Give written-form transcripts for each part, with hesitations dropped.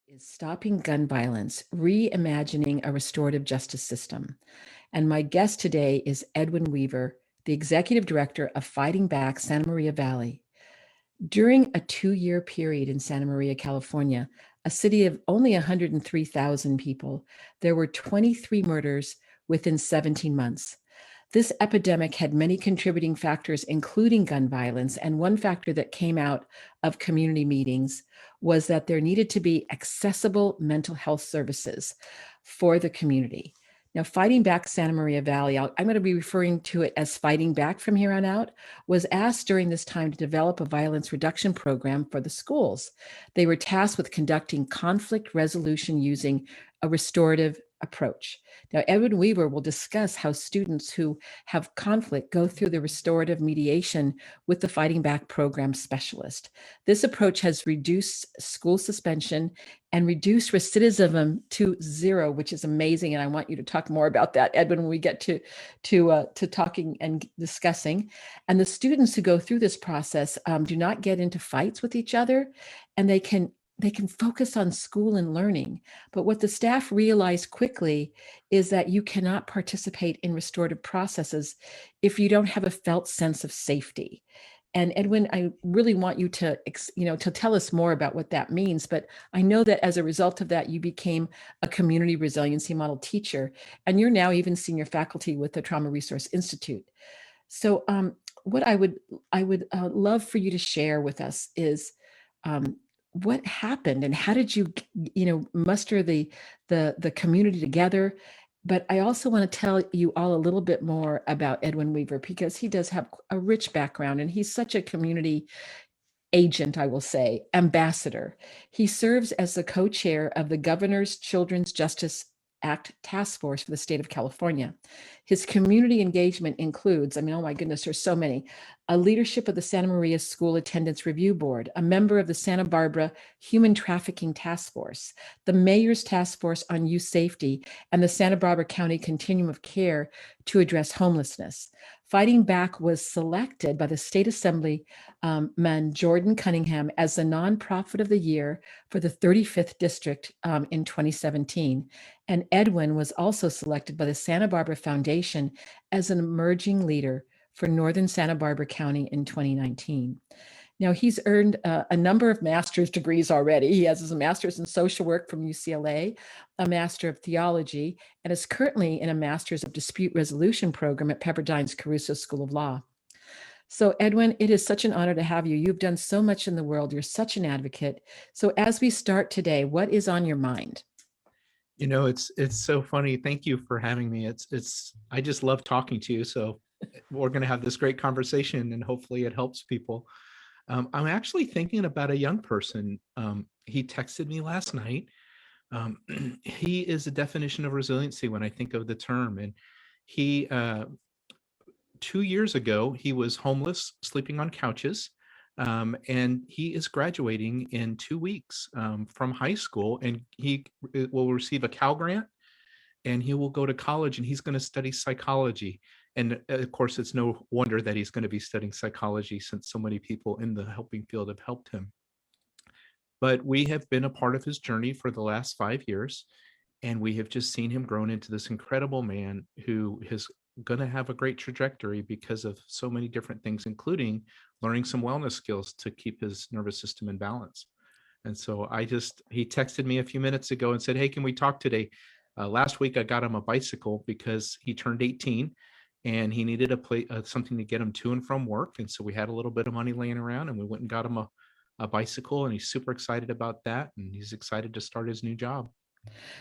Is Stopping Gun Violence, Reimagining a Restorative Justice System. And my guest today is Edwin Weaver, the Executive Director of Fighting Back Santa Maria Valley. During a 2-year period in Santa Maria, California, a city of only 103,000 people, there were 23 murders within 17 months. This epidemic had many contributing factors, including gun violence, and one factor that came out of community meetings was that there needed to be accessible mental health services for the community. Now, Fighting Back Santa Maria Valley, I'm going to be referring to it as Fighting Back from here on out, was asked during this time to develop a violence reduction program for the schools. They were tasked with conducting conflict resolution using a restorative approach. Now, Edwin Weaver will discuss how students who have conflict go through the restorative mediation with the Fighting Back program specialist. This approach has reduced school suspension and reduced recidivism to 0, which is amazing. And I want you to talk more about that, Edwin, when we get to talking and discussing. And the students who go through this process do not get into fights with each other, and they can focus on school and learning. But what the staff realized quickly is that you cannot participate in restorative processes if you don't have a felt sense of safety. And Edwin, I really want you to tell us more about what that means. But I know that as a result of that, you became a community resiliency model teacher, and you're now even senior faculty with the Trauma Resource Institute. So what I would love for you to share with us is what happened and how did you muster the community together. But I also want to tell you all a little bit more about Edwin Weaver, because he does have a rich background and he's such a community agent, I will say, ambassador. He serves as the co-chair of the Governor's Children's Justice Act Task Force for the state of California. His community engagement includes, oh my goodness, there's so many, a leadership of the Santa Maria School Attendance Review Board, a member of the Santa Barbara Human Trafficking Task Force, the Mayor's Task Force on Youth Safety, and the Santa Barbara County Continuum of Care to address homelessness. Fighting Back was selected by the State Assembly man Jordan Cunningham as the nonprofit of the year for the 35th district in 2017. And Edwin was also selected by the Santa Barbara Foundation as an emerging leader for Northern Santa Barbara County in 2019. Now, he's earned a number of master's degrees already. He has his master's in social work from UCLA, a master of theology, and is currently in a master's of dispute resolution program at Pepperdine's Caruso School of Law. So, Edwin, it is such an honor to have you. You've done so much in the world. You're such an advocate. So as we start today, what is on your mind? It's so funny. Thank you for having me. I just love talking to you. So we're going to have this great conversation and hopefully it helps people. I'm actually thinking about a young person. He texted me last night. He is a definition of resiliency when I think of the term. And he, 2 years ago, he was homeless, sleeping on couches. And he is graduating in 2 weeks from high school, and he will receive a Cal Grant, and he will go to college, and he's going to study psychology. And of course, it's no wonder that he's going to be studying psychology since so many people in the helping field have helped him. But we have been a part of his journey for the last 5 years, and we have just seen him grown into this incredible man who is going to have a great trajectory because of so many different things, including learning some wellness skills to keep his nervous system in balance. And so he texted me a few minutes ago and said, "Hey, can we talk today?" Last week, I got him a bicycle because he turned 18 and he needed something to get him to and from work. And so we had a little bit of money laying around and we went and got him a bicycle, and he's super excited about that. And he's excited to start his new job.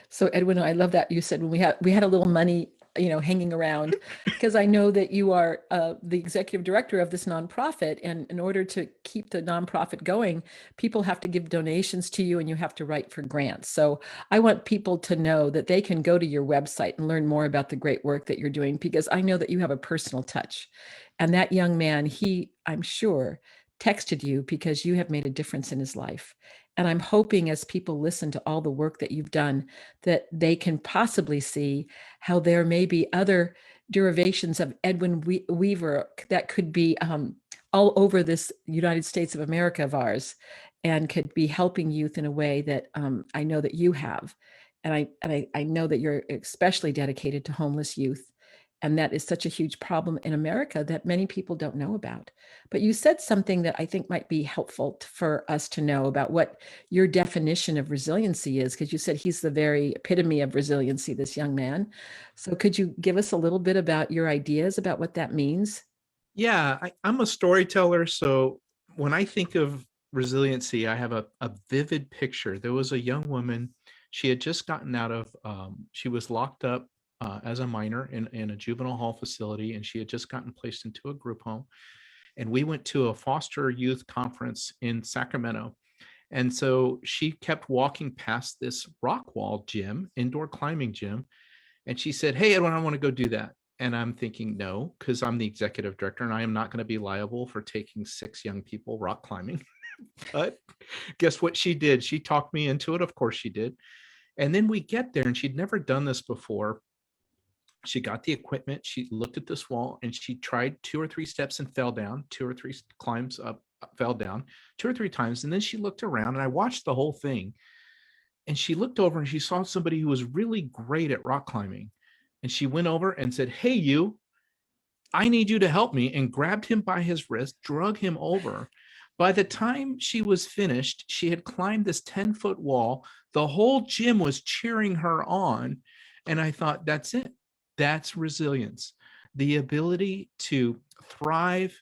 So Edwin, I love that you said when we had a little money, hanging around, because I know that you are the executive director of this nonprofit, and in order to keep the nonprofit going, people have to give donations to you, and you have to write for grants. So I want people to know that they can go to your website and learn more about the great work that you're doing, because I know that you have a personal touch. And that young man, I'm sure, texted you because you have made a difference in his life. And I'm hoping as people listen to all the work that you've done, that they can possibly see how there may be other derivations of Edwin Weaver that could be all over this United States of America of ours. and could be helping youth in a way that I know that you have. And I know that you're especially dedicated to homeless youth. And that is such a huge problem in America that many people don't know about. But you said something that I think might be helpful for us to know about what your definition of resiliency is, because you said he's the very epitome of resiliency, this young man. So could you give us a little bit about your ideas about what that means? Yeah, I'm a storyteller. So when I think of resiliency, I have a vivid picture. There was a young woman. She had just gotten out of, she was locked up as a minor in a juvenile hall facility, and she had just gotten placed into a group home. And we went to a foster youth conference in Sacramento. And so she kept walking past this rock wall gym, indoor climbing gym. And she said, "Hey, Edwin, I want to go do that." And I'm thinking, no, because I'm the executive director and I am not going to be liable for taking 6 young people rock climbing. But guess what she did? She talked me into it. Of course she did. And then we get there, and she'd never done this before. She got the equipment. She looked at this wall and she tried 2 or 3 steps and fell down, 2 or 3 climbs up, fell down 2 or 3 times. And then she looked around, and I watched the whole thing. And she looked over and she saw somebody who was really great at rock climbing. And she went over and said, "Hey, you, I need you to help me," and grabbed him by his wrist, drug him over. By the time she was finished, she had climbed this 10-foot wall. The whole gym was cheering her on. And I thought, that's it. That's resilience. The ability to thrive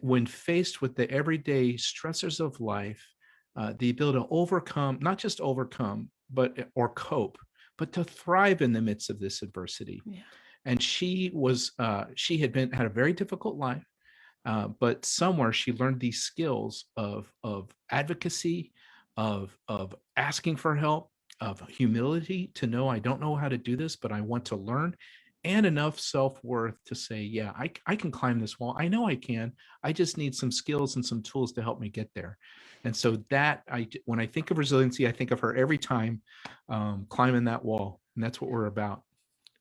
when faced with the everyday stressors of life, the ability to overcome, not just overcome, but or cope, but to thrive in the midst of this adversity. Yeah. And she had a very difficult life, but somewhere she learned these skills of advocacy, of asking for help, of humility to know, I don't know how to do this, but I want to learn, and enough self-worth to say, yeah, I can climb this wall. I know I can. I just need some skills and some tools to help me get there. And so that when I think of resiliency, I think of her every time climbing that wall, and that's what we're about.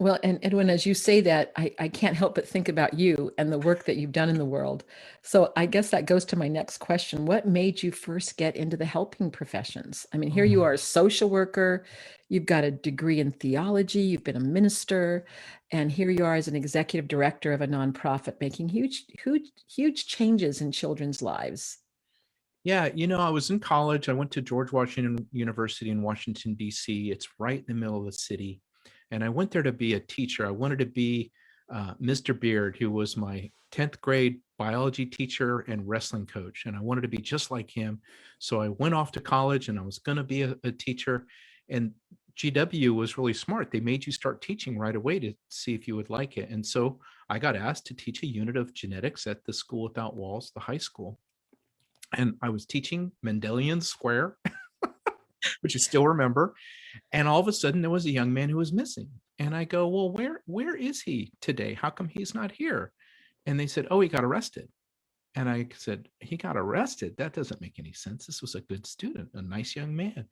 Well, and Edwin, as you say that, I can't help but think about you and the work that you've done in the world. So I guess that goes to my next question. What made you first get into the helping professions? I mean, here you are, a social worker, you've got a degree in theology, you've been a minister, and here you are as an executive director of a nonprofit making huge changes in children's lives. Yeah, I was in college. I went to George Washington University in Washington, D.C. It's right in the middle of the city. And I went there to be a teacher. I wanted to be Mr. Beard, who was my 10th grade biology teacher and wrestling coach. And I wanted to be just like him. So I went off to college and I was going to be a teacher. And GW was really smart. They made you start teaching right away to see if you would like it. And so I got asked to teach a unit of genetics at the School Without Walls, the high school. And I was teaching Mendelian square, which you still remember. And all of a sudden there was a young man who was missing. And I go, "Well, where is he today? How come he's not here?" And they said, "Oh, he got arrested." And I said, "He got arrested? That doesn't make any sense. This was a good student, a nice young man."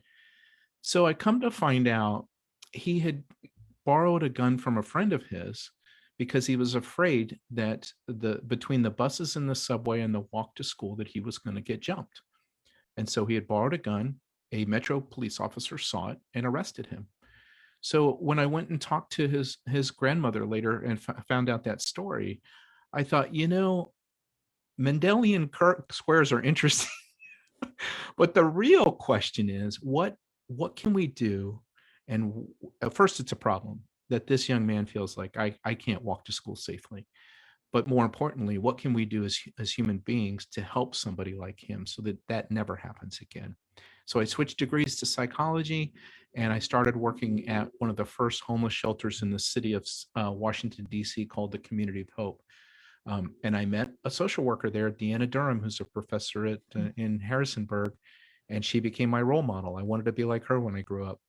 So I come to find out he had borrowed a gun from a friend of his because he was afraid that between the buses and the subway and the walk to school that he was going to get jumped. And so he had borrowed a gun. A Metro police officer saw it and arrested him. So when I went and talked to his grandmother later and found out that story, I thought, Mendelian squares are interesting. But the real question is, what can we do? And at first, it's a problem that this young man feels like I can't walk to school safely. But more importantly, what can we do as human beings to help somebody like him so that that never happens again? So I switched degrees to psychology, and I started working at one of the first homeless shelters in the city of Washington, D.C., called the Community of Hope. And I met a social worker there, Deanna Durham, who's a professor in Harrisonburg, and she became my role model. I wanted to be like her when I grew up.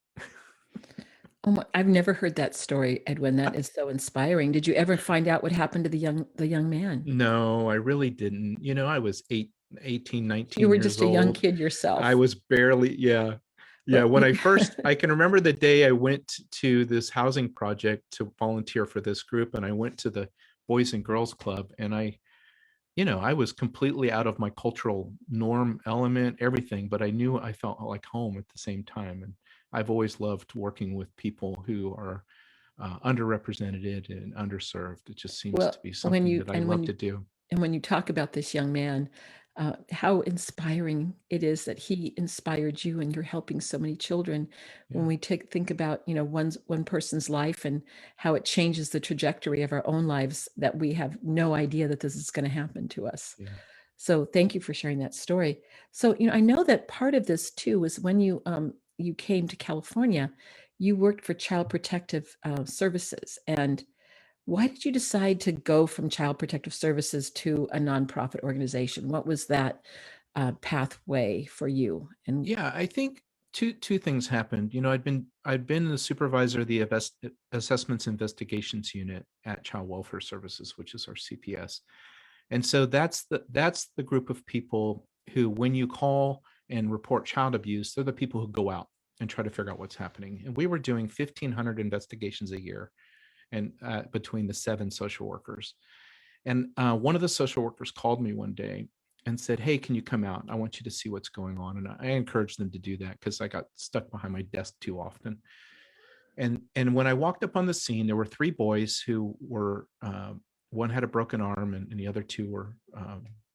Oh, I've never heard that story, Edwin. That is so inspiring. Did you ever find out what happened to the young man? No, I really didn't. I was 18, 19 You were years just a young old. kid yourself. I was barely, yeah. Yeah, Well, when I can remember the day I went to this housing project to volunteer for this group, and I went to the Boys and Girls Club, and I was completely out of my cultural norm element, everything, but I knew I felt like home at the same time. And I've always loved working with people who are underrepresented and underserved. It just seems to Well, be when something you that I and when love you to do. and when you talk about this young man, how inspiring it is that he inspired you, and you're helping so many children. Yeah. When we think about, one person's life and how it changes the trajectory of our own lives, that we have no idea that this is going to happen to us. Yeah. So thank you for sharing that story. So, I know that part of this too was when you came to California, you worked for Child Protective Services. And why did you decide to go from Child Protective Services to a nonprofit organization? What was that pathway for you? And Yeah, I think two things happened. I'd been the supervisor of the assessments investigations unit at Child Welfare Services, which is our CPS. And so that's the group of people who, when you call and report child abuse, they're the people who go out and try to figure out what's happening. And we were doing 1,500 investigations a year, and between the 7 social workers. And one of the social workers called me one day and said, "Hey, can you come out? I want you to see what's going on." And I encouraged them to do that because I got stuck behind my desk too often. And when I walked up on the scene, there were 3 boys who were, one had a broken arm, and the other 2 were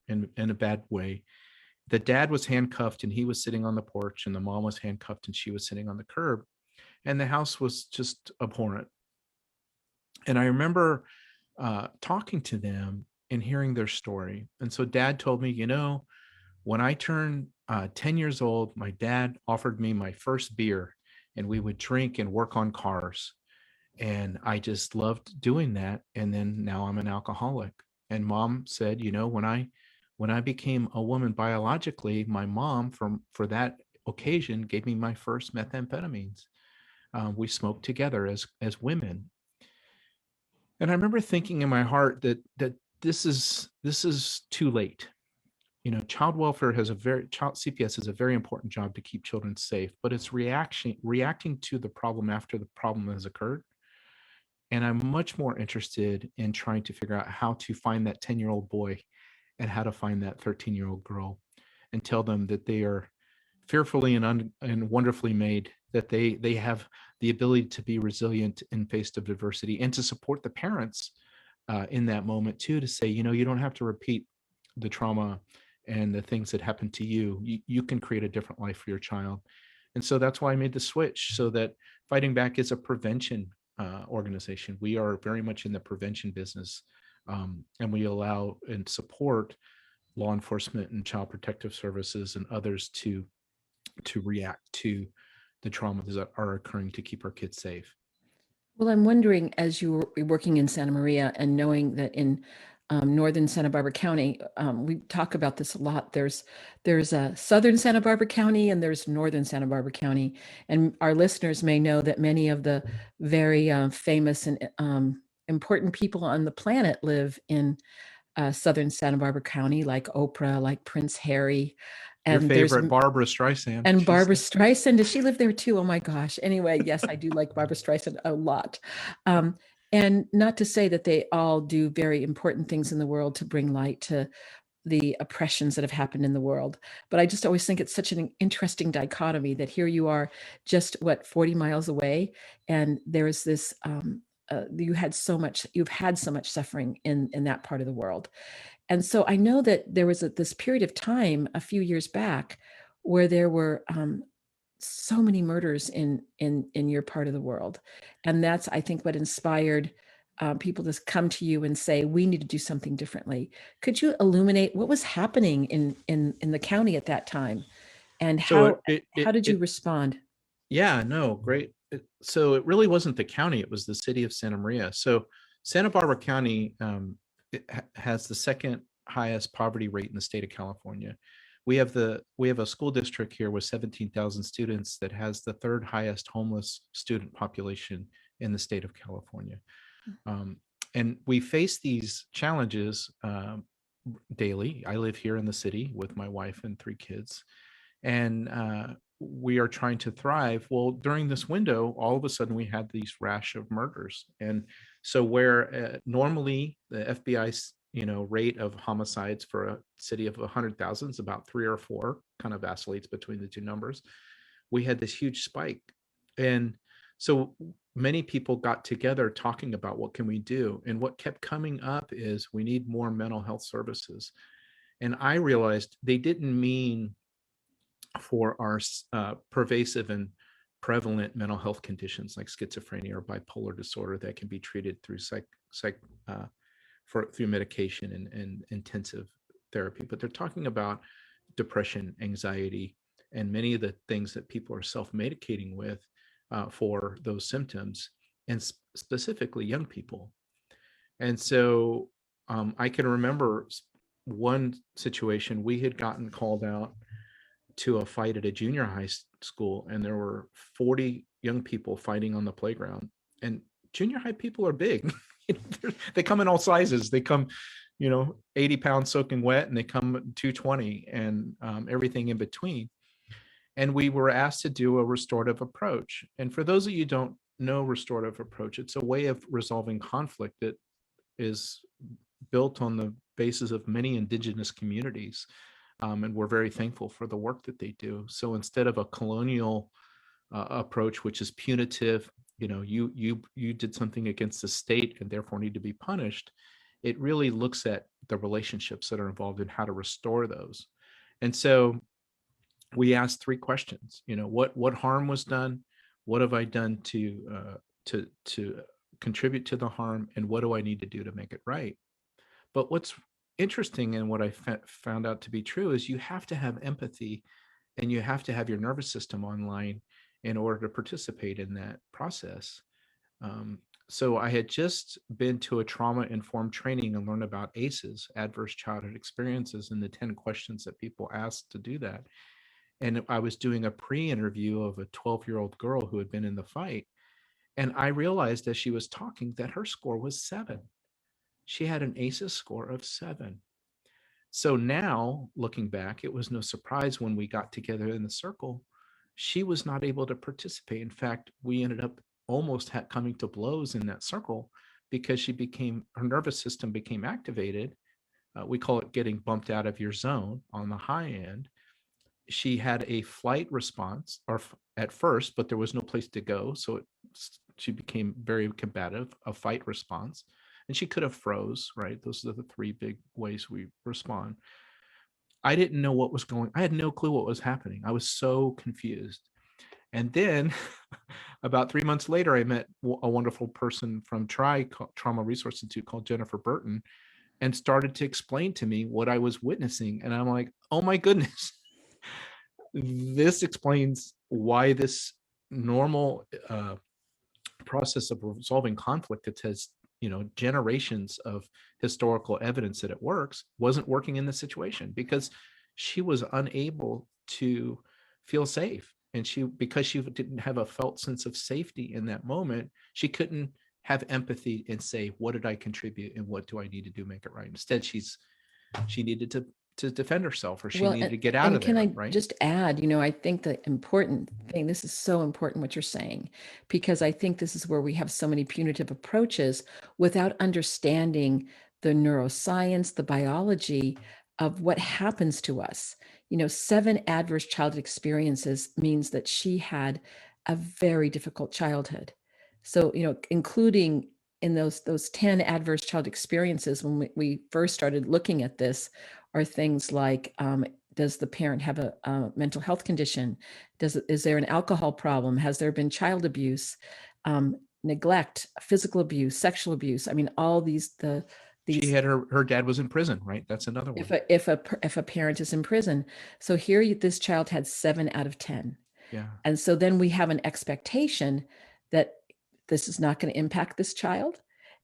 in a bad way. The dad was handcuffed and he was sitting on the porch, and the mom was handcuffed and she was sitting on the curb. And the house was just abhorrent. And I remember talking to them and hearing their story. And so dad told me, when I turned 10 years old, my dad offered me my first beer, and we would drink and work on cars. And I just loved doing that. And then now I'm an alcoholic. And mom said, when I became a woman biologically, my mom, for that occasion, gave me my first methamphetamines. We smoked together as women. And I remember thinking in my heart that this is too late. Child welfare has a very child CPS is a very important job to keep children safe, but it's reacting to the problem after the problem has occurred. And I'm much more interested in trying to figure out how to find that 10-year-old boy and how to find that 13-year-old girl, and tell them that they are fearfully and wonderfully made, that they have the ability to be resilient in face of adversity, and to support the parents in that moment too, to say, you don't have to repeat the trauma and the things that happened to you. You can create a different life for your child. And so that's why I made the switch, so that Fighting Back is a prevention organization. We are very much in the prevention business, and we allow and support law enforcement and child protective services and others to react to the traumas that are occurring to keep our kids safe. well, I'm wondering, as you were working in Santa Maria and knowing that in northern Santa Barbara County, we talk about this a lot. There's a southern Santa Barbara County and there's northern Santa Barbara County, and our listeners may know that many of the very famous and important people on the planet live in southern Santa Barbara County, like Oprah, like Prince Harry, Your and there's favorite, Barbara Streisand. and Barbara Streisand. Does she live there too? Oh my gosh. Anyway, yes, I do like Barbara Streisand a lot. Um, and not to say that they all do very important things in the world to bring light to the oppressions that have happened in the world. But I just always think it's such an interesting dichotomy that here you are just 40 miles away, and there is this you've had so much suffering in that part of the world. And so I know that there was this period of time a few years back where there were so many murders in your part of the world, and that's, I think, what inspired people to come to you and say, we need to do something differently. Could you illuminate what was happening in the county at that time, and So how did you respond? yeah, no, great. So it really wasn't the county; it was the city of Santa Maria. So Santa Barbara County has the second highest poverty rate in the state of California. We have a school district here with 17,000 students that has the third highest homeless student population in the state of California. Um, and we face these challenges daily. I live here in the city with my wife and 3 kids, and we are trying to thrive. Well, during this window, all of a sudden we had these rash of murders. And so where normally the FBI rate of homicides for a city of 100,000 is about 3 or 4, kind of vacillates between the two numbers. We had this huge spike. And so many people got together talking about what can we do. And what kept coming up is we need more mental health services. And I realized they didn't mean for our pervasive and prevalent mental health conditions like schizophrenia or bipolar disorder that can be treated through through medication and intensive therapy. But they're talking about depression, anxiety, and many of the things that people are self-medicating with for those symptoms, and specifically young people. And so I can remember one situation. We had gotten called out to a fight at a junior high school, and there were 40 young people fighting on the playground. And junior high people are big. They come in all sizes. They come 80 pounds soaking wet, and they come 220, and everything in between. And we were asked to do a restorative approach. And for those of you who don't know restorative approach, it's a way of resolving conflict that is built on the basis of many indigenous communities. And we're very thankful for the work that they do. So instead of a colonial approach, which is punitive, you did something against the state and therefore need to be punished, it really looks at the relationships that are involved in how to restore those. And so we asked 3 questions. What harm was done? What have I done to contribute to the harm? And what do I need to do to make it right? But what's interesting, and what I found out to be true, is you have to have empathy, and you have to have your nervous system online in order to participate in that process. So I had just been to a trauma-informed training and learned about ACEs, adverse childhood experiences, and the 10 questions that people asked to do that. And I was doing a pre-interview of a 12-year-old girl who had been in the fight. And I realized as she was talking that her score was 7. She had an ACEs score of 7. So now, looking back, it was no surprise when we got together in the circle, she was not able to participate. In fact, we ended up almost coming to blows in that circle because her nervous system became activated. We call it getting bumped out of your zone on the high end. She had a flight response at first, but there was no place to go. So she became very combative, a fight response. And she could have froze, right? Those are the 3 big ways we respond. I didn't know what was I had no clue what was happening. I was so confused. And then about 3 months later, I met a wonderful person from Trauma Resource Institute called Jennifer Burton, and started to explain to me what I was witnessing. And I'm like, oh my goodness, this explains why this normal process of resolving conflict that has generations of historical evidence that it works wasn't working in this situation, because she was unable to feel safe. And because she didn't have a felt sense of safety in that moment, she couldn't have empathy and say, what did I contribute and what do I need to do to make it right? Instead, she needed to defend herself, or she needed to get out of there. Can I just add, I think the important thing, this is so important what you're saying, because I think this is where we have so many punitive approaches without understanding the neuroscience, the biology of what happens to us. 7 adverse childhood experiences means that she had a very difficult childhood. So, including in those 10 adverse child experiences, when we first started looking at this, are things like, does the parent have a mental health condition? Is there an alcohol problem? Has there been child abuse, neglect, physical abuse, sexual abuse? I mean, all these. She had her dad was in prison, right? That's another one. If a parent is in prison, so here this child had 7 out of 10. Yeah. And so then we have an expectation that this is not going to impact this child,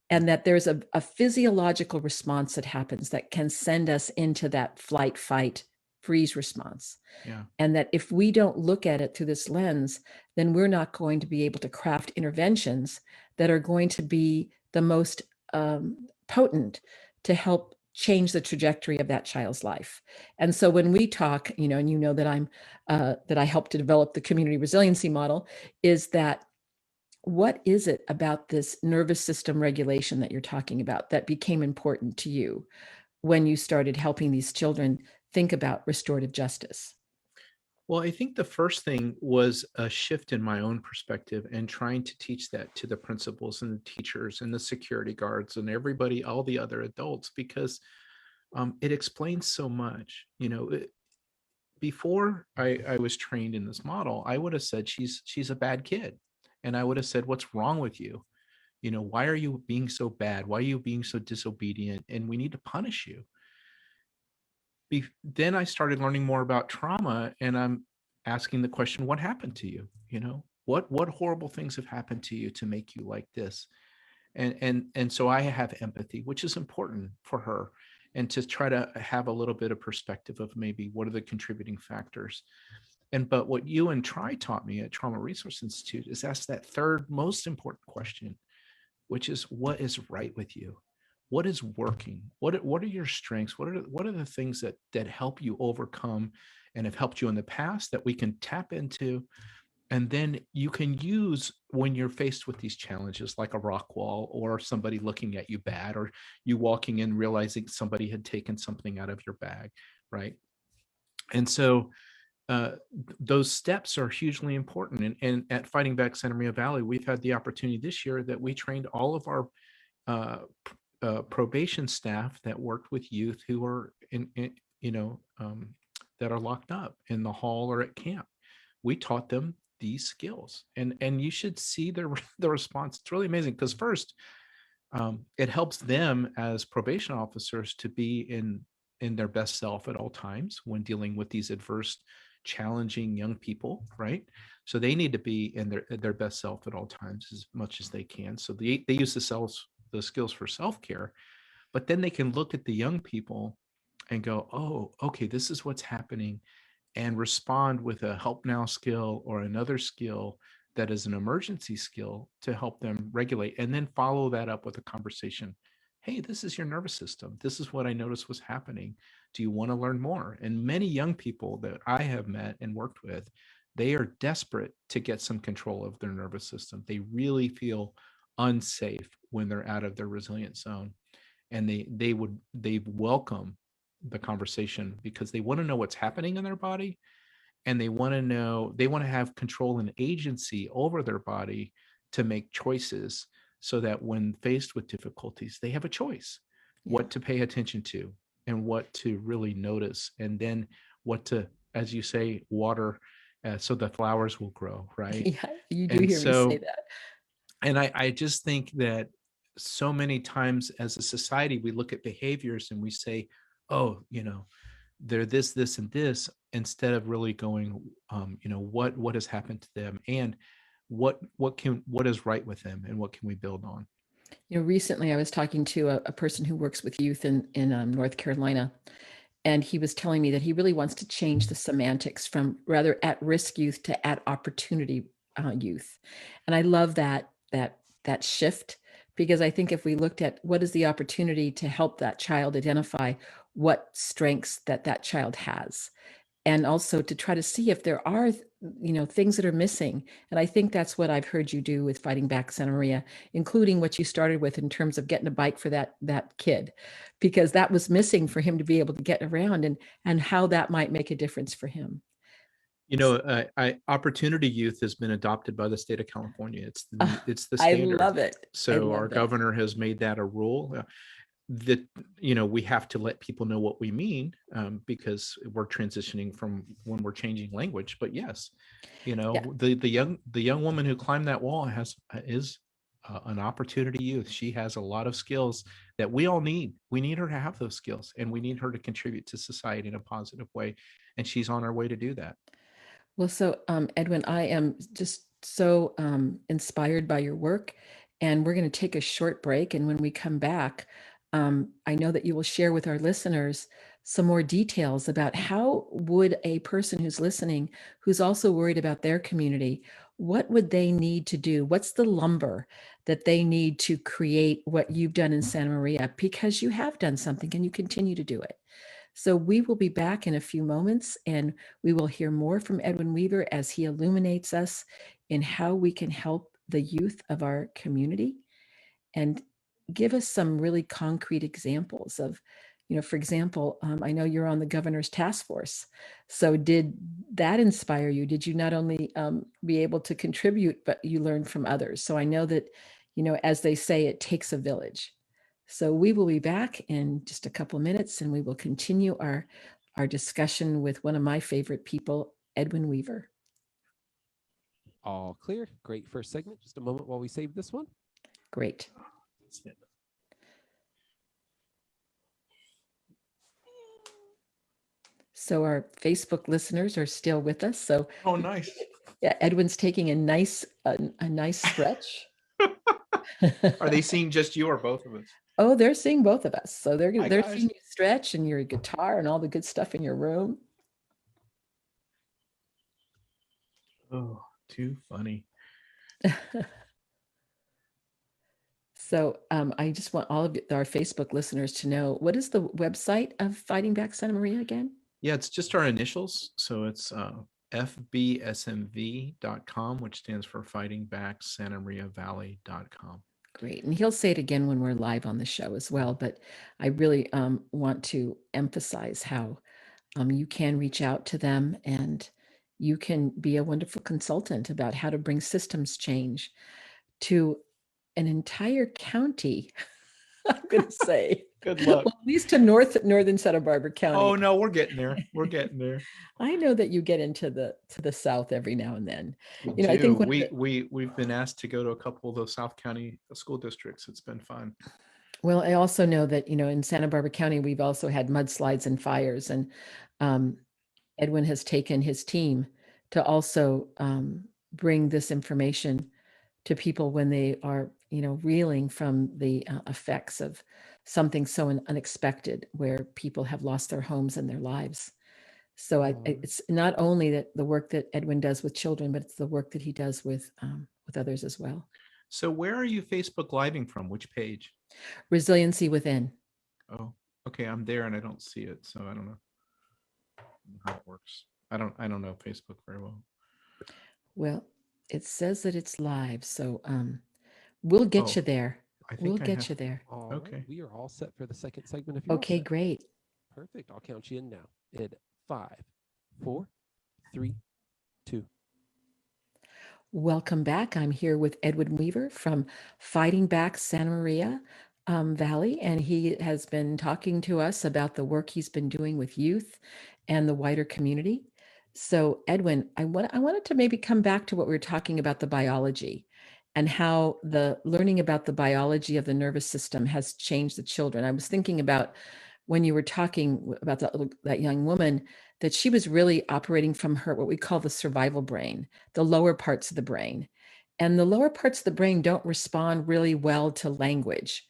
and that there's a physiological response that happens that can send us into that flight, fight, freeze response. Yeah. And that if we don't look at it through this lens, then we're not going to be able to craft interventions that are going to be the most potent to help change the trajectory of that child's life. And so when we talk, and that that I helped to develop the community resiliency model, is that What is it about this nervous system regulation that you're talking about that became important to you when you started helping these children think about restorative justice? Well, I think the first thing was a shift in my own perspective and trying to teach that to the principals and the teachers and the security guards and everybody, all the other adults, because it explains so much. Before I was trained in this model, I would have said she's a bad kid, and I would have said, "What's wrong with you? Why are you being so bad? Why are you being so disobedient? And we need to punish you." Then I started learning more about trauma, and I'm asking the question, what happened to you? What horrible things have happened to you to make you like this? And so I have empathy, which is important for her, and to try to have a little bit of perspective of maybe what are the contributing factors. But what you and Tri taught me at Trauma Resource Institute is ask that third most important question, which is, what is right with you? What is working? What are your strengths? What are the things that help you overcome and have helped you in the past that we can tap into, and then you can use when you're faced with these challenges, like a rock wall or somebody looking at you bad, or you walking in realizing somebody had taken something out of your bag, right? And so those steps are hugely important. And at Fighting Back Santa Maria Valley, we've had the opportunity this year that we trained all of our uh, probation staff that worked with youth who are that are locked up in the hall or at camp. We taught them these skills, and you should see the response. It's really amazing, because first, it helps them as probation officers to be in their best self at all times when dealing with these adverse, challenging young people, right? So they need to be in their best self at all times as much as they can. So they use the skills for self-care, but then they can look at the young people and go, oh, okay, this is what's happening, and respond with a help now skill or another skill that is an emergency skill to help them regulate, and then follow that up with a conversation. Hey, this is your nervous system. This is what I noticed was happening. Do you want to learn more? And many young people that I have met and worked with, they are desperate to get some control of their nervous system. They really feel unsafe when they're out of their resilient zone, and they welcome the conversation because they want to know what's happening in their body, and they want to have control and agency over their body to make choices, so that when faced with difficulties, they have a choice Yeah. what to pay attention to and what to really notice, and then what to, as you say, water, so the flowers will grow, right? Yeah, you do And hear me say so, that. and I just think that so many times as a society, we look at behaviors and we say, oh, they're this, and this, instead of really going, what has happened to them, and what is right with them, and what can we build on. Recently I was talking to a person who works with youth in North Carolina, and he was telling me that he really wants to change the semantics from rather at-risk youth to at-opportunity youth. And I love that shift, because I think if we looked at what is the opportunity to help that child identify what strengths that child has, and also to try to see if there are things that are missing. And I think that's what I've heard you do with Fighting Back Santa Maria, including what you started with in terms of getting a bike for that kid, because that was missing for him to be able to get around, and how that might make a difference for him. Opportunity youth has been adopted by the state of California. It's the I standard. love it. I So our love that. governor has made that a rule. That we have to let people know what we mean, because we're transitioning from when we're changing language. But yes, Yeah. the young woman who climbed that wall is an opportunity youth. She has a lot of skills that we all need. We need her to have those skills, and we need her to contribute to society in a positive way, and she's on her way to do that. Well, so Edwin, I am just so inspired by your work, and we're going to take a short break. And when we come back, I know that you will share with our listeners some more details about how would a person who's listening, who's also worried about their community, what would they need to do? What's the lumber that they need to create what you've done in Santa Maria? Because you have done something and you continue to do it. So we will be back in a few moments, and we will hear more from Edwin Weaver as he illuminates us in how we can help the youth of our community and give us some really concrete examples of, for example, I know you're on the governor's task force. So did that inspire you? Did you not only be able to contribute, but you learned from others? So I know that, as they say, it takes a village. So we will be back in just a couple of minutes, and we will continue our discussion with one of my favorite people, Edwin Weaver. All clear. Great first segment. Just a moment while we save this one. Great. So our Facebook listeners are still with us. So oh, nice. Yeah, Edwin's taking a nice stretch. Are they seeing just you or both of us? Oh, they're seeing both of us. So they're seeing you stretch and your guitar and all the good stuff in your room. Oh, too funny. So I just want all of our Facebook listeners to know, what is the website of Fighting Back Santa Maria again? Yeah, it's just our initials. So it's FBSMV.com, which stands for Fighting Back Santa Maria Valley.com. Great. And he'll say it again when we're live on the show as well. But I really want to emphasize how you can reach out to them, and you can be a wonderful consultant about how to bring systems change to an entire county. I'm going to say. Good luck. Well, at least to northern Santa Barbara County. Oh no, we're getting there. We're getting there. I know that you get into the south every now and then. We do. I think we've been asked to go to a couple of those South County school districts. It's been fun. Well, I also know that, in Santa Barbara County, we've also had mudslides and fires, and Edwin has taken his team to also bring this information to people when they are, reeling from the effects of something so unexpected, where people have lost their homes and their lives. So it's not only that the work that Edwin does with children, but it's the work that he does with others as well. So where are you Facebook Living from? Which page? Resiliency Within. Oh, okay. I'm there and I don't see it, so I don't know how it works. I don't know Facebook very well. Well, it says that it's live, so we'll get you there. We'll get you there. Okay. Right. We are all set for the second segment. If you're okay, great. Perfect. I'll count you in now. In 5, 4, 3, 2. Welcome back. I'm here with Edwin Weaver from Fighting Back Santa Maria Valley, and he has been talking to us about the work he's been doing with youth and the wider community. So, Edwin, I wanted to maybe come back to what we were talking about, the biology, and how the learning about the biology of the nervous system has changed the children. I was thinking about when you were talking about that young woman, that she was really operating from her, what we call the survival brain, the lower parts of the brain. And the lower parts of the brain don't respond really well to language.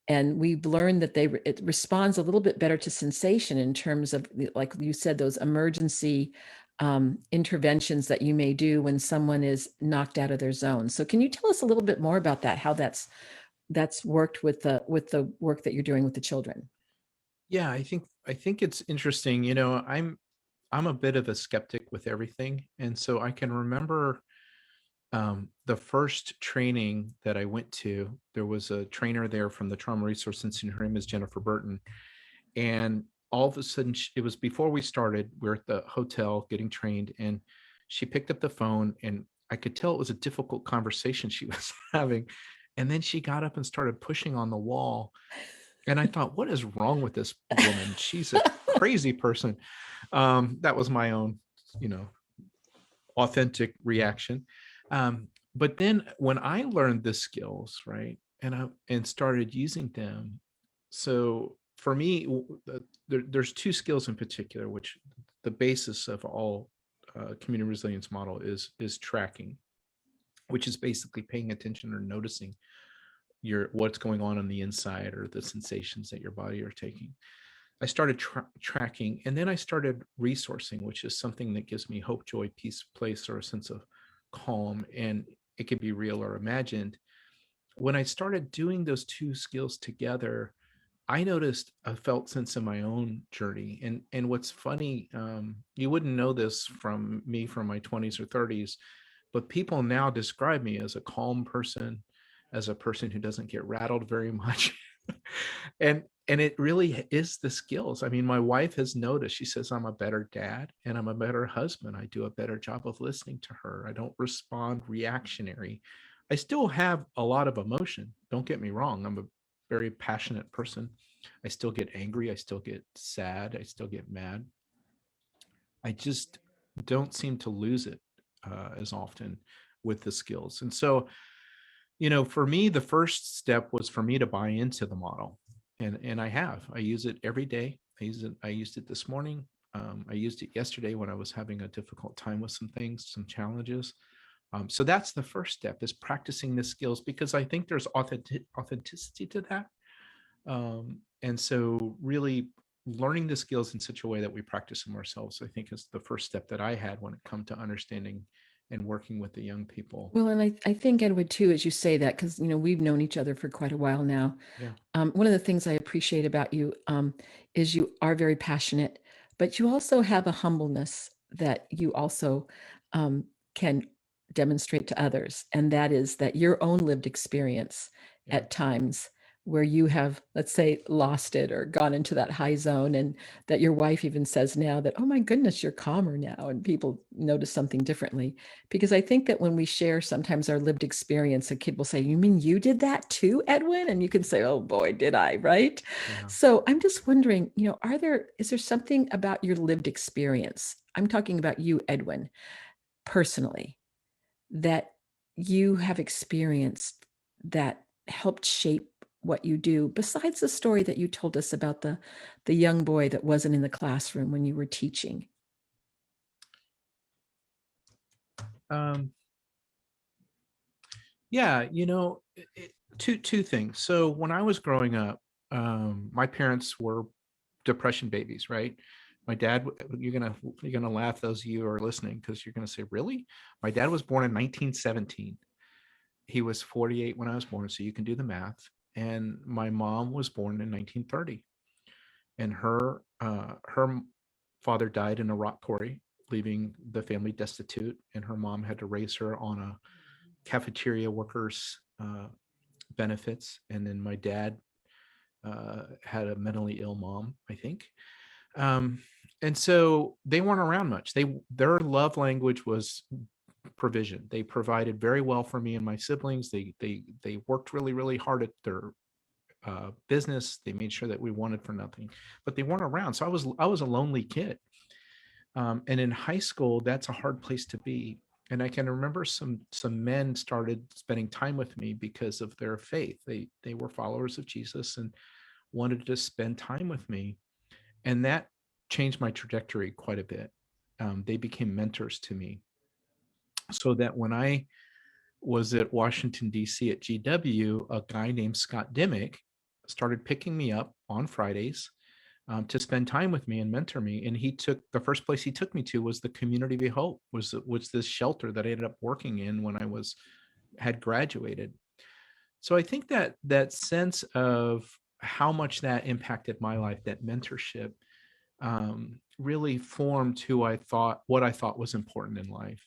And we've learned that it responds a little bit better to sensation, in terms of, like you said, those emergency interventions that you may do when someone is knocked out of their zone. So can you tell us a little bit more about that, how that's worked with the work that you're doing with the children? Yeah, I think it's interesting. I'm a bit of a skeptic with everything. And so I can remember the first training that I went to, there was a trainer there from the Trauma Resource Institute. Her name is Jennifer Burton. And all of a sudden, it was before we started, we were at the hotel getting trained, and she picked up the phone, and I could tell it was a difficult conversation she was having. And then she got up and started pushing on the wall. And I thought, what is wrong with this woman? She's a crazy person. That was my own, authentic reaction. But then when I learned the skills, right, and started using them, so for me, there's two skills in particular, which the basis of all community resilience model is tracking, which is basically paying attention or noticing what's going on the inside, or the sensations that your body are taking. I started tracking, and then I started resourcing, which is something that gives me hope, joy, peace, place, or a sense of calm, and it can be real or imagined. When I started doing those two skills together, I noticed a felt sense in my own journey. And what's funny, you wouldn't know this from me from my 20s or 30s, but people now describe me as a calm person, as a person who doesn't get rattled very much. And it really is the skills. I mean, my wife has noticed. She says I'm a better dad and I'm a better husband. I do a better job of listening to her. I don't respond reactionary. I still have a lot of emotion. Don't get me wrong. I'm a very passionate person. I still get angry. I still get sad. I still get mad. I just don't seem to lose it as often with the skills. And so, for me, the first step was for me to buy into the model. And I use it every day. I used it this morning. I used it yesterday when I was having a difficult time with some things, some challenges. So that's the first step, is practicing the skills, because I think there's authenticity to that. And so really learning the skills in such a way that we practice them ourselves, I think, is the first step that I had when it comes to understanding and working with the young people. Well, and I think, Edward, too, as you say that, because, we've known each other for quite a while now. Yeah. One of the things I appreciate about you is you are very passionate, but you also have a humbleness that you also can demonstrate to others. And that is that your own lived experience at times where you have, let's say, lost it or gone into that high zone, and that your wife even says now that, oh my goodness, you're calmer now, and people notice something differently. Because I think that when we share sometimes our lived experience, a kid will say, you mean you did that too, Edwin? And you can say, oh boy, did I, right? Yeah. So I'm just wondering, is there something about your lived experience? I'm talking about you, Edwin, personally, that you have experienced that helped shape what you do, besides the story that you told us about the young boy that wasn't in the classroom when you were teaching? Yeah, two things. So when I was growing up, my parents were depression babies, right? My dad, you're gonna laugh, those of you who are listening, because you're gonna say, really? My dad was born in 1917. He was 48 when I was born, so you can do the math. And my mom was born in 1930, and her father died in a rock quarry, leaving the family destitute, and her mom had to raise her on a cafeteria workers benefits. And then my dad had a mentally ill mom, I think. And so they weren't around much. Their love language was provision. They provided very well for me and my siblings. They worked really, really hard at their business. They made sure that we wanted for nothing, but they weren't around. So I was a lonely kid. And in high school, that's a hard place to be. And I can remember some men started spending time with me because of their faith. They were followers of Jesus and wanted to spend time with me, and that changed my trajectory quite a bit. They became mentors to me, so that when I was at Washington, D.C. at GW, a guy named Scott Dimmick started picking me up on Fridays to spend time with me and mentor me. And the first place he took me to was the Community of Hope, was this shelter that I ended up working in when I had graduated. So I think that sense of how much that impacted my life, that mentorship, really formed what I thought was important in life.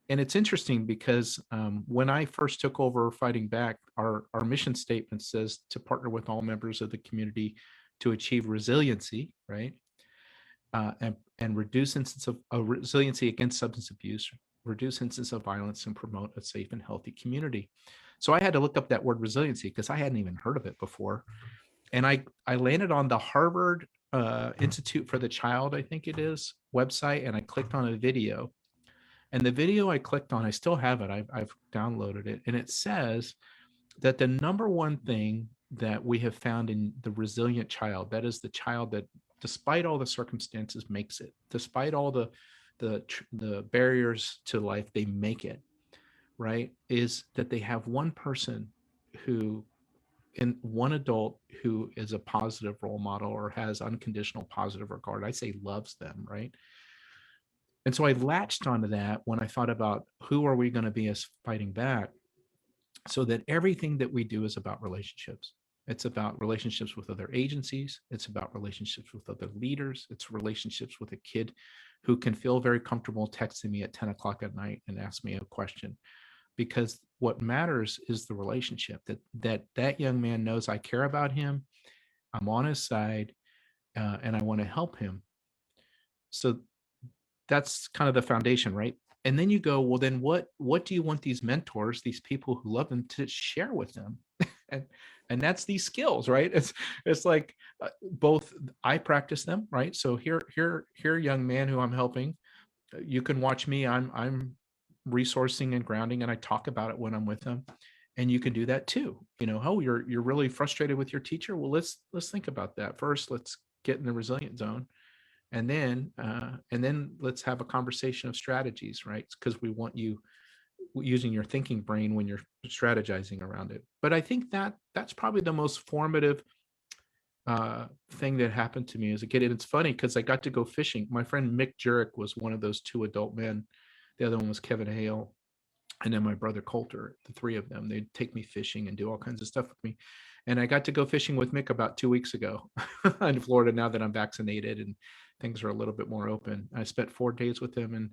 And it's interesting because when I first took over Fighting Back, our mission statement says to partner with all members of the community to achieve resiliency, right? And reduce instances of resiliency against substance abuse, reduce instances of violence, and promote a safe and healthy community. So I had to look up that word resiliency because I hadn't even heard of it before. And I landed on the Harvard Institute for the Child, I think it is, website, and I clicked on a video. And the video I clicked on, I still have it. I've downloaded it. And it says that the number one thing that we have found in the resilient child, that is the child that, despite all the circumstances, makes it, despite all the barriers to life, they make it, right? Is that they have one person and one adult who is a positive role model or has unconditional positive regard. I say loves them, right? And so I latched onto that when I thought about who are we going to be as Fighting Back, so that everything that we do is about relationships. It's about relationships with other agencies. It's about relationships with other leaders. It's relationships with a kid who can feel very comfortable texting me at 10 o'clock at night and ask me a question. Because what matters is the relationship, that young man knows I care about him, I'm on his side, and I want to help him. So that's kind of the foundation, right? And then you go, well, then what do you want these mentors, these people who love them, to share with them? and that's these skills, right? It's like both I practice them, right? So here, young man who I'm helping, you can watch me. I'm resourcing and grounding, and I talk about it when I'm with them. And you can do that too. Oh, you're really frustrated with your teacher. Well, let's think about that first. Let's get in the resilient zone, and then let's have a conversation of strategies, right? Because we want you using your thinking brain when you're strategizing around it. But I think that's probably the most formative thing that happened to me as a kid. And it's funny because I got to go fishing. My friend Mick Jurek was one of those two adult men. The other one was Kevin Hale. And then my brother Coulter, the three of them, they'd take me fishing and do all kinds of stuff with me. And I got to go fishing with Mick about 2 weeks ago in Florida, now that I'm vaccinated and things are a little bit more open. I spent 4 days with him, and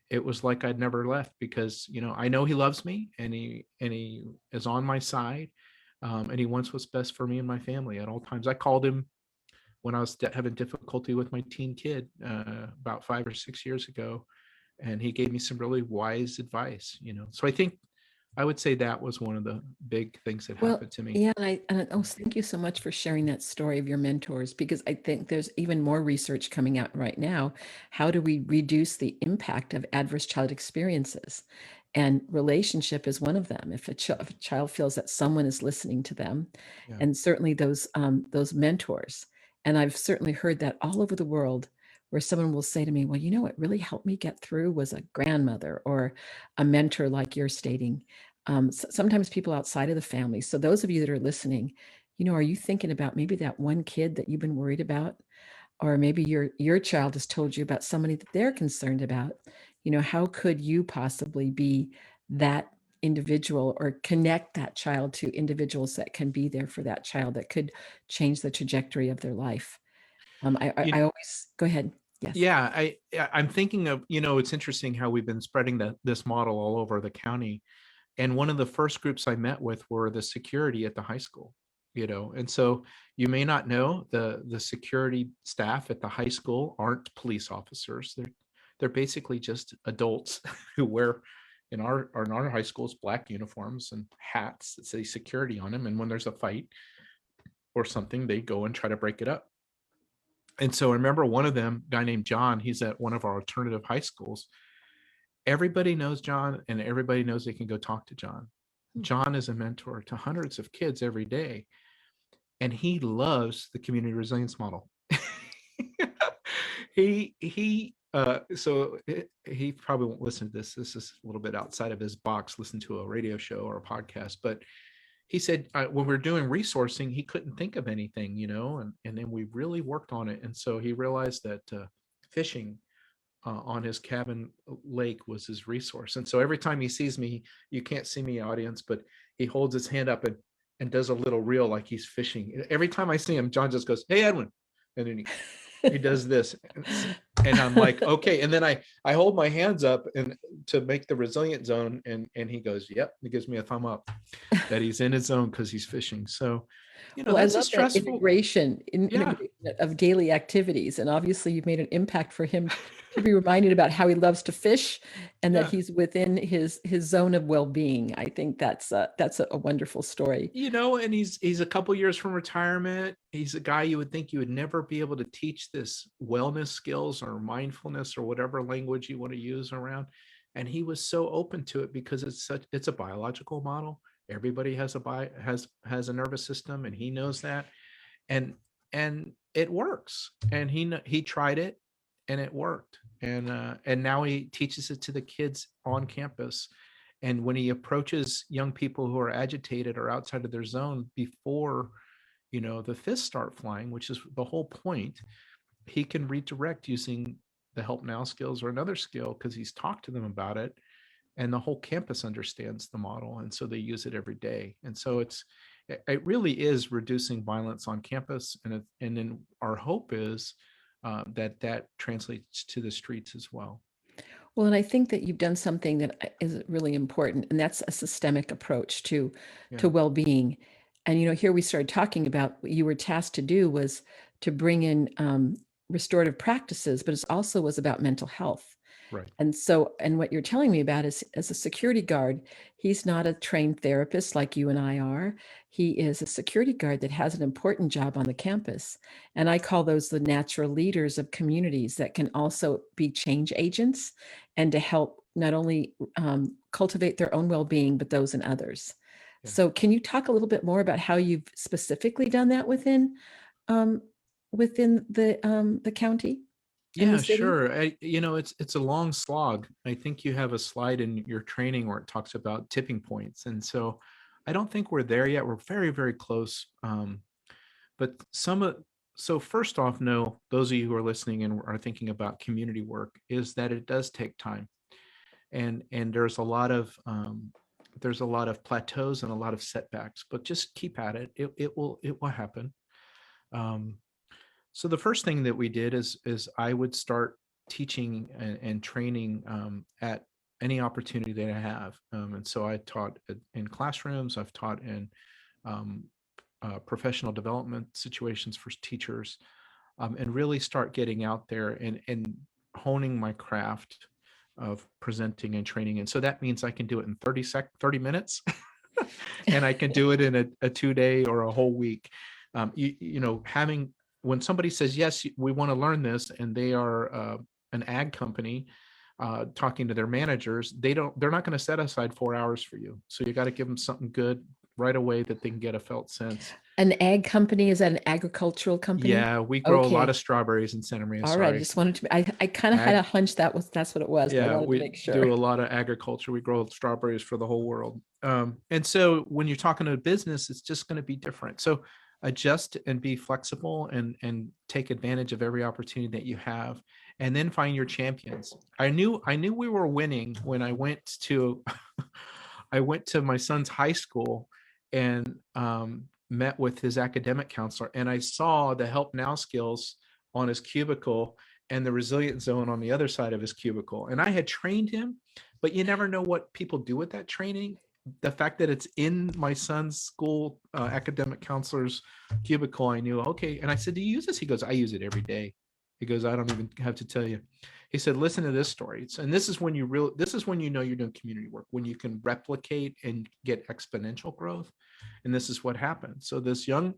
it was like I'd never left, because I know he loves me, and he is on my side, and he wants what's best for me and my family at all times. I called him when I was having difficulty with my teen kid about 5 or 6 years ago, and he gave me some really wise advice. So I would say that was one of the big things that happened to me. Yeah, and thank you so much for sharing that story of your mentors, because I think there's even more research coming out right now. How do we reduce the impact of adverse child experiences? And relationship is one of them. If a child feels that someone is listening to them, Yeah. and certainly those mentors. And I've certainly heard that all over the world, where someone will say to me, well, what really helped me get through was a grandmother or a mentor, like you're stating. Sometimes people outside of the family. So those of you that are listening, are you thinking about maybe that one kid that you've been worried about? Or maybe your child has told you about somebody that they're concerned about. How could you possibly be that individual, or connect that child to individuals that can be there for that child, that could change the trajectory of their life? I always go ahead. Yes. Yeah, I'm thinking of, it's interesting how we've been spreading this model all over the county. And one of the first groups I met with were the security at the high school, and so you may not know, the security staff at the high school aren't police officers. They're basically just adults who wear, in our high schools, black uniforms and hats that say security on them. And when there's a fight or something, they go and try to break it up. And so I remember one of them, a guy named John, he's at one of our alternative high schools. Everybody knows John, and everybody knows they can go talk to John. John is a mentor to hundreds of kids every day, and he loves the community resilience model. So he probably won't listen to this. This is a little bit outside of his box, listen to a radio show or a podcast, but he said when we're doing resourcing, he couldn't think of anything, and then we really worked on it. And so he realized that fishing on his cabin lake was his resource. And so every time he sees me, you can't see me, audience, but he holds his hand up and does a little reel like he's fishing. Every time I see him, John just goes, "Hey, Edwin," and then he does this, and I'm like, okay. And then I hold my hands up and to make the resilient zone, and he goes, "Yep." He gives me a thumb up that he's in his zone because he's fishing. So, that's I a love stressful that integration Yeah. of daily activities. And obviously you've made an impact for him to be reminded about how he loves to fish, and that he's within his zone of well-being. I think that's a wonderful story. And he's a couple years from retirement. He's a guy you would think you would never be able to teach this wellness skills or mindfulness or whatever language you want to use around. And he was so open to it because it's a biological model. Everybody has a nervous system, and he knows that. And it works. And he tried it, and it worked. And now he teaches it to the kids on campus. And when he approaches young people who are agitated or outside of their zone before, the fists start flying, which is the whole point, he can redirect using the help now skills or another skill because he's talked to them about it. And the whole campus understands the model. And so they use it every day. And so it really is reducing violence on campus, and then our hope is that translates to the streets as well. Well, and I think that you've done something that is really important, and that's a systemic approach to Yeah. well-being. And here we started talking about what you were tasked to do was to bring in restorative practices, but it also was about mental health. Right. And what you're telling me about is, as a security guard, he's not a trained therapist like you and I are. He is a security guard that has an important job on the campus. And I call those the natural leaders of communities that can also be change agents and to help not only cultivate their own well-being, but those in others. Yeah. So can you talk a little bit more about how you've specifically done that within the county and the Yeah, city? sure. It's a long slog. I think you have a slide in your training where it talks about tipping points, and so I don't think we're there yet. We're very, very close. But so first off, no, those of you who are listening and are thinking about community work, is that it does take time, and there's a lot of plateaus and a lot of setbacks. But just keep at it. It will happen. Um, So the first thing that we did is I would start teaching and training at any opportunity that I have. And so I taught in classrooms. I've taught in um, professional development situations for teachers, and really start getting out there and honing my craft of presenting and training. And so that means I can do it in 30 minutes, and I can do it in a 2-day or a whole week. Having when somebody says, yes, we want to learn this, and they are an ag company talking to their managers, they're not going to set aside 4 hours for you. So you got to give them something good right away that they can get a felt sense. An ag company, is that an agricultural company? Yeah, we grow a lot Okay. of strawberries in Santa Maria. All right. I Sorry. just wanted to, I kind of had a hunch that's what it was, but I Yeah, wanted to we make do sure. a lot of agriculture. We grow strawberries for the whole world. And so when you're talking to a business, it's just going to be different. So adjust and be flexible and take advantage of every opportunity that you have, and then find your champions. I knew we were winning when I went to I went to my son's high school and met with his academic counselor, and I saw the help now skills on his cubicle and the resilient zone on the other side of his cubicle. And I had trained him, but you never know what people do with that training. The fact that it's in my son's school academic counselor's cubicle, I knew, okay. And I said, do you use this? He goes, I use it every day. He goes, I don't even have to tell you. He said, listen to this story. And this is when you know you're doing community work, when you can replicate and get exponential growth. And this is what happened. So this young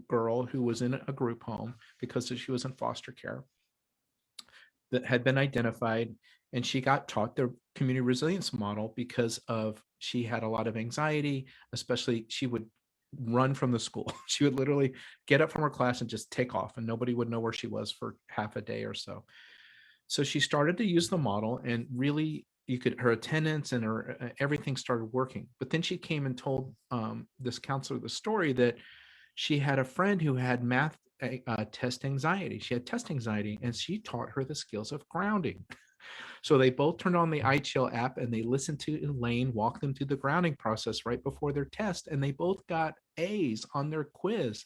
girl who was in a group home because she was in foster care, that had been identified, and she got taught the community resilience model because she had a lot of anxiety. Especially, she would run from the school. She would literally get up from her class and just take off, and nobody would know where she was for half a day or so. So she started to use the model, and really her attendance and her everything started working. But then she came and told this counselor the story that she had a friend who had math test anxiety. She had test anxiety, and she taught her the skills of grounding. So they both turned on the iChill app, and they listened to Elaine walk them through the grounding process right before their test, and they both got A's on their quiz.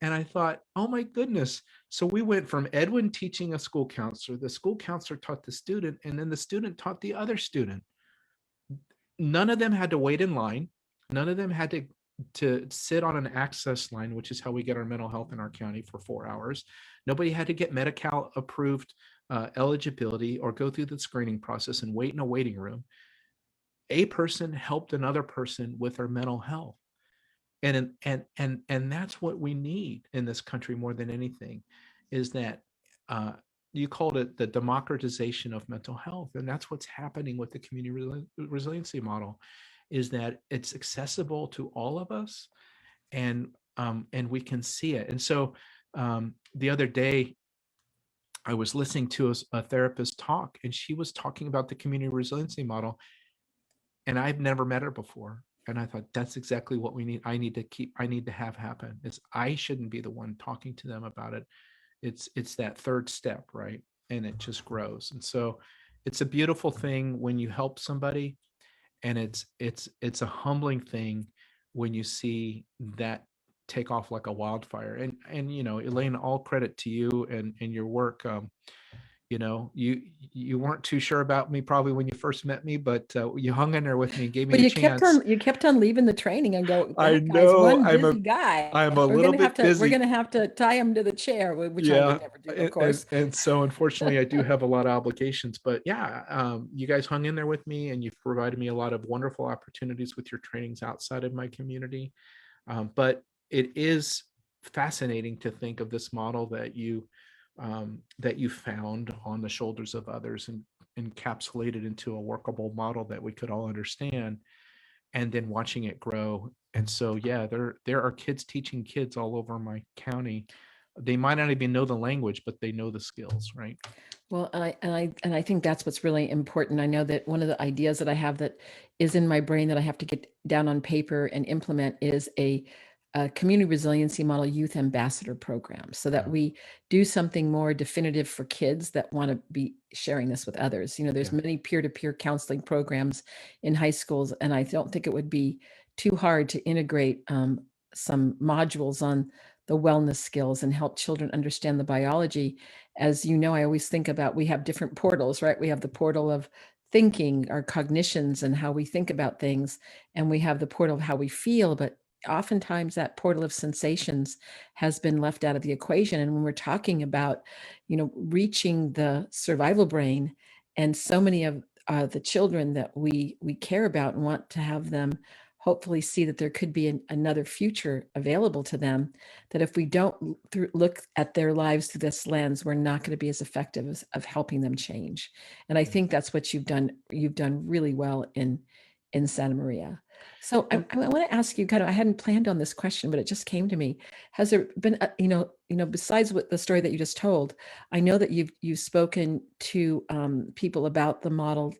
And I thought, oh my goodness. So we went from Edwin teaching a school counselor, the school counselor taught the student, and then the student taught the other student. None of them had to wait in line. None of them had to sit on an access line, which is how we get our mental health in our county, for 4 hours. Nobody had to get Medi-Cal approved eligibility or go through the screening process and wait in a waiting room. A person helped another person with their mental health. And that's what we need in this country more than anything, is that you called it the democratization of mental health. And that's what's happening with the community resiliency model, is that it's accessible to all of us, and we can see it. And so the other day, I was listening to a therapist talk, and she was talking about the community resiliency model, and I've never met her before. And I thought, that's exactly what we need. I need to have happen. I shouldn't be the one talking to them about it. It's that third step, right? And it just grows. And so it's a beautiful thing when you help somebody, and it's a humbling thing when you see that take off like a wildfire. And Elaine, all credit to you and your work. You weren't too sure about me probably when you first met me, but you hung in there with me and gave me But a you kept chance. on leaving the training and go, I that guy's know one busy guy. I'm a We're little gonna have bit to we're busy. gonna have to tie him to the chair, which I would never do, of course. And so unfortunately I do have a lot of obligations, but yeah, you guys hung in there with me, and you've provided me a lot of wonderful opportunities with your trainings outside of my community. But it is fascinating to think of this model that you found on the shoulders of others and encapsulated into a workable model that we could all understand, and then watching it grow. And so, yeah, there are kids teaching kids all over my county. They might not even know the language, but they know the skills, right? Well, and I think that's what's really important. I know that one of the ideas that I have that is in my brain that I have to get down on paper and implement is a community resiliency model youth ambassador program, so that we do something more definitive for kids that want to be sharing this with others. There's many peer-to-peer counseling programs in high schools, and I don't think it would be too hard to integrate some modules on the wellness skills and help children understand the biology. As you know, I always think about, we have different portals, right? We have the portal of thinking, our cognitions and how we think about things, and we have the portal of how we feel, but oftentimes that portal of sensations has been left out of the equation. And when we're talking about, reaching the survival brain, and so many of the children that we care about and want to have them hopefully see that there could be another future available to them, that if we don't look at their lives through this lens, we're not going to be as effective as of helping them change. And I think that's what you've done. You've done really well in Santa Maria. So I want to ask you, I hadn't planned on this question, but it just came to me. Has there been, besides what the story that you just told, I know that you've spoken to people about the model,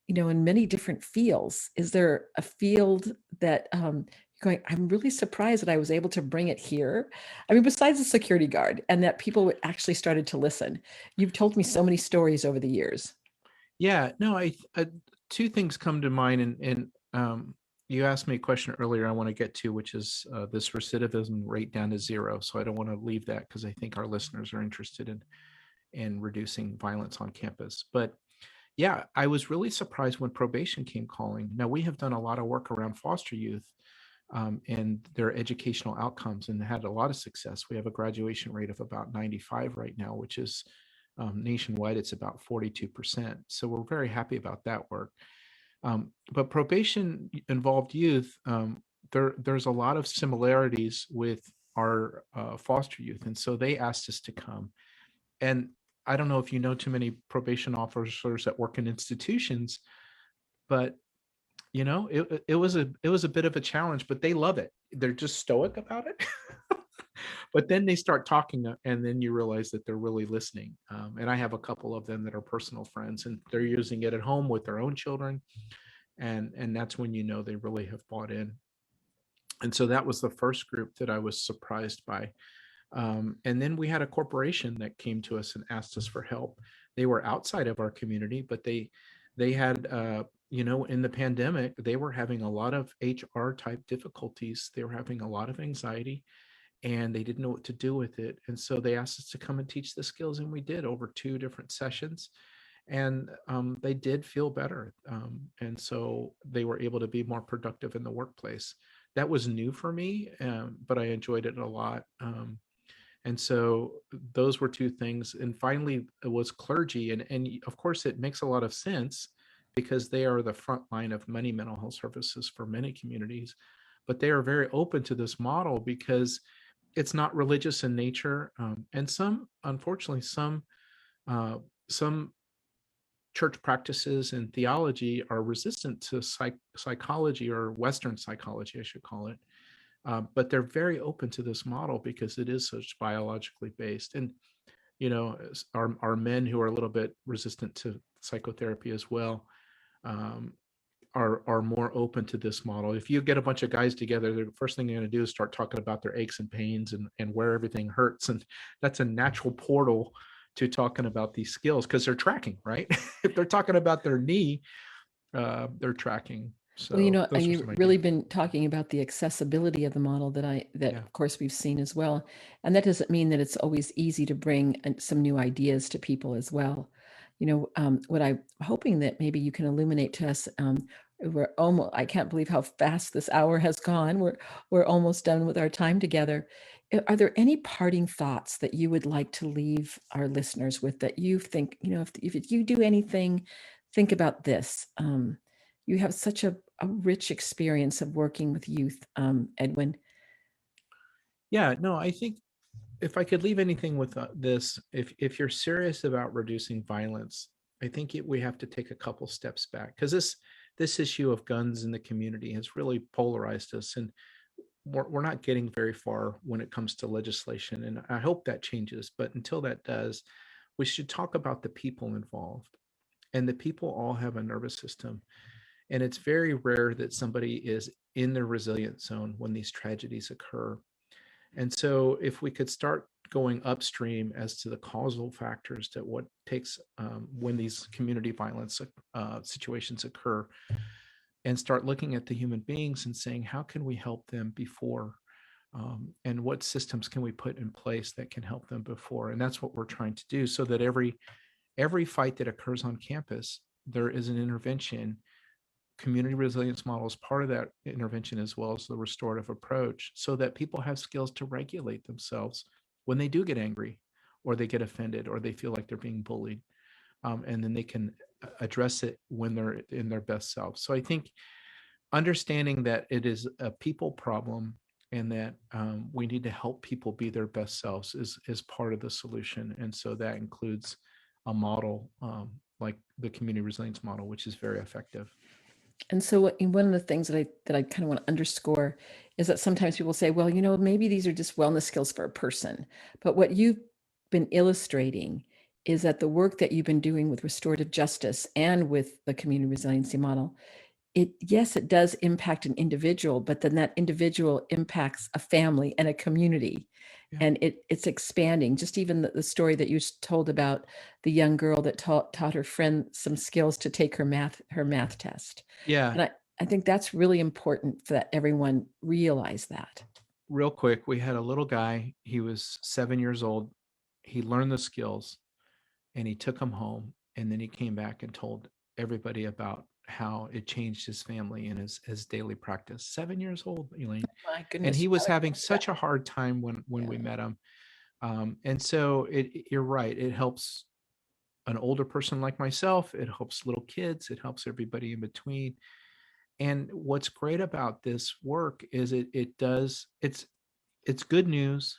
in many different fields. Is there a field that going, I'm really surprised that I was able to bring it here? I mean, besides the security guard, and that people actually started to listen. You've told me so many stories over the years. Yeah, no, I two things come to mind, and you asked me a question earlier I want to get to, which is this recidivism rate down to 0. So I don't want to leave that, because I think our listeners are interested in reducing violence on campus. But yeah, I was really surprised when probation came calling. Now, we have done a lot of work around foster youth and their educational outcomes, and had a lot of success. We have a graduation rate of about 95 right now, which is nationwide, it's about 42%. So we're very happy about that work. But probation involved youth, there's a lot of similarities with our foster youth. And so they asked us to come. And I don't know if you know too many probation officers that work in institutions, but it was a bit of a challenge, but they love it. They're just stoic about it. But then they start talking, and then you realize that they're really listening. And I have a couple of them that are personal friends, and they're using it at home with their own children. And that's when they really have bought in. And so that was the first group that I was surprised by. And then we had a corporation that came to us and asked us for help. They were outside of our community, but they had in the pandemic, they were having a lot of HR type difficulties. They were having a lot of anxiety, and they didn't know what to do with it. And so they asked us to come and teach the skills, and we did over 2 different sessions. And they did feel better. And so they were able to be more productive in the workplace. That was new for me, but I enjoyed it a lot. And so those were 2 things. And finally, it was clergy. And of course, it makes a lot of sense, because they are the front line of many mental health services for many communities. But they are very open to this model because it's not religious in nature. And unfortunately, some church practices and theology are resistant to psychology, or Western psychology, I should call it. But they're very open to this model because it is such biologically based. And, our men who are a little bit resistant to psychotherapy as well are more open to this model. If you get a bunch of guys together, the first thing they're going to do is start talking about their aches and pains and where everything hurts. And that's a natural portal to talking about these skills, because they're tracking, right? If they're talking about their knee, they're tracking. Well, you So know, those are you've some really ideas. been talking about the accessibility of the model that Yeah. of course we've seen as well. And that doesn't mean that it's always easy to bring some new ideas to people as well. You know, what I'm hoping that maybe you can illuminate to us, we're almost, I can't believe how fast this hour has gone. We're almost done with our time together. Are there any parting thoughts that you would like to leave our listeners with that you think, you know, if you do anything, think about this. You have such a rich experience of working with youth, Edwin. Yeah, no, I think if I could leave anything with this, if you're serious about reducing violence, I think we have to take a couple steps back, because this issue of guns in the community has really polarized us, and we're not getting very far when it comes to legislation. And I hope that changes. But until that does, we should talk about the people involved. And the people all have a nervous system. And it's very rare that somebody is in their resilient zone when these tragedies occur. And so, if we could start going upstream as to the causal factors that what takes when these community violence situations occur, and start looking at the human beings and saying, how can we help them before? And what systems can we put in place that can help them before? And that's what we're trying to do, so that every fight that occurs on campus, there is an intervention. Community resilience model is part of that intervention, as well as the restorative approach, so that people have skills to regulate themselves when they do get angry, or they get offended, or they feel like they're being bullied. And then they can address it when they're in their best self. So I think understanding that it is a people problem, and that we need to help people be their best selves is part of the solution. And so that includes a model like the community resilience model, which is very effective. And so one of the things that I kind of want to underscore is that sometimes people say, well, you know, maybe these are just wellness skills for a person. But what you've been illustrating is that the work that you've been doing with restorative justice and with the community resiliency model, yes, it does impact an individual, but then that individual impacts a family and a community. Yeah. And it's expanding. Just even the story that you told about the young girl that taught her friend some skills to take her math test. Yeah. And I think that's really important that everyone realize that. Real quick, we had a little guy, he was 7 years old. He learned the skills, and he took them home, and then he came back and told everybody about how it changed his family and his daily practice. 7 years old, Elaine. My And goodness. he was having such a hard time when Yeah. we met him. And so you're right, it helps an older person like myself, it helps little kids, it helps everybody in between. And what's great about this work is it's good news.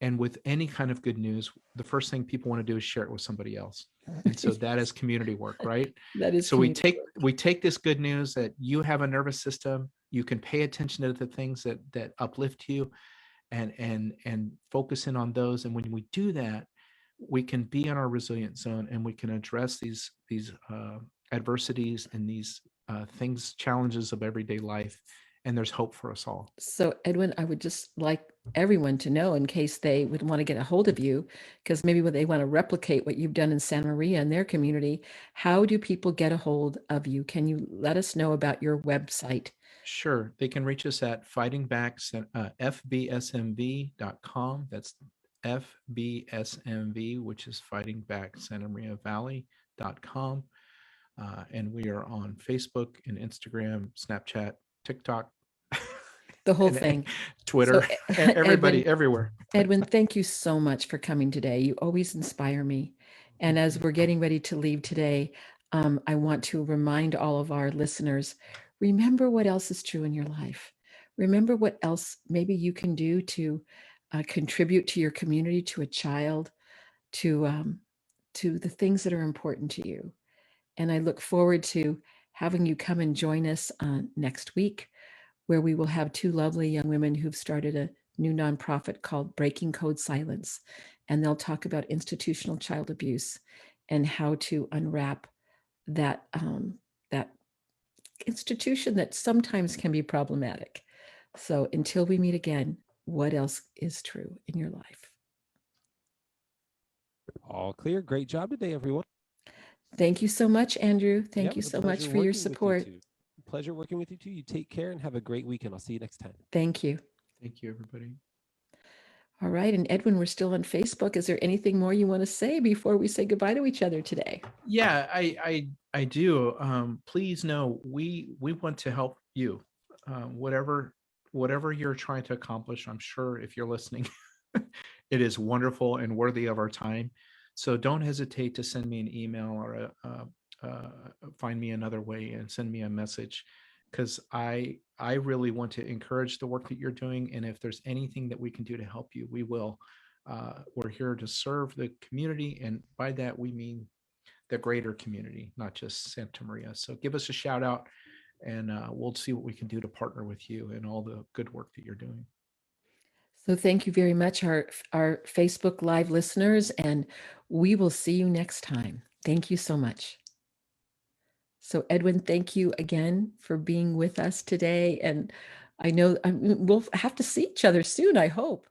And with any kind of good news, the first thing people want to do is share it with somebody else. And so that is community work, right? That is So community we take this good news that you have a nervous system, you can pay attention to the things that uplift you, and focus in on those. And when we do that, we can be in our resilient zone, and we can address these adversities and these things, challenges of everyday life. And there's hope for us all. So, Edwin, I would just like everyone to know, in case they would want to get a hold of you, because maybe when they want to replicate what you've done in Santa Maria and their community, how do people get a hold of you? Can you let us know about your website? Sure. They can reach us at FBSMV.com. That's FBSMV, which is Fighting Back Santa Maria Valley.com. And we are on Facebook and Instagram, Snapchat, TikTok, The whole and thing. Twitter, So, everybody, Edwin, everywhere. Edwin, thank you so much for coming today. You always inspire me. And as we're getting ready to leave today, I want to remind all of our listeners, remember what else is true in your life. Remember what else maybe you can do to contribute to your community, to a child, to the things that are important to you. And I look forward to having you come and join us next week, where we will have two lovely young women who've started a new nonprofit called Breaking Code Silence. And they'll talk about institutional child abuse and how to unwrap that, that institution that sometimes can be problematic. So until we meet again, what else is true in your life? All clear. Great job today, everyone. Thank you so much, Andrew. Yeah, Thank it you was a so much pleasure for your working with you support. two. pleasure working with you too. You take care and have a great weekend. I'll see you next time. Thank you. Thank you, everybody. All right. And Edwin, we're still on Facebook. Is there anything more you want to say before we say goodbye to each other today? Yeah, I do. Please know we want to help you. Whatever you're trying to accomplish, I'm sure if you're listening, it is wonderful and worthy of our time. So don't hesitate to send me an email or find me another way and send me a message, because I really want to encourage the work that you're doing. And if there's anything that we can do to help you, we will. We're here to serve the community, and by that we mean the greater community, not just Santa Maria. So give us a shout out, and we'll see what we can do to partner with you and all the good work that you're doing. So thank you very much, our Facebook Live listeners, and we will see you next time. Thank you so much. So Edwin, thank you again for being with us today. And I know we'll have to see each other soon, I hope.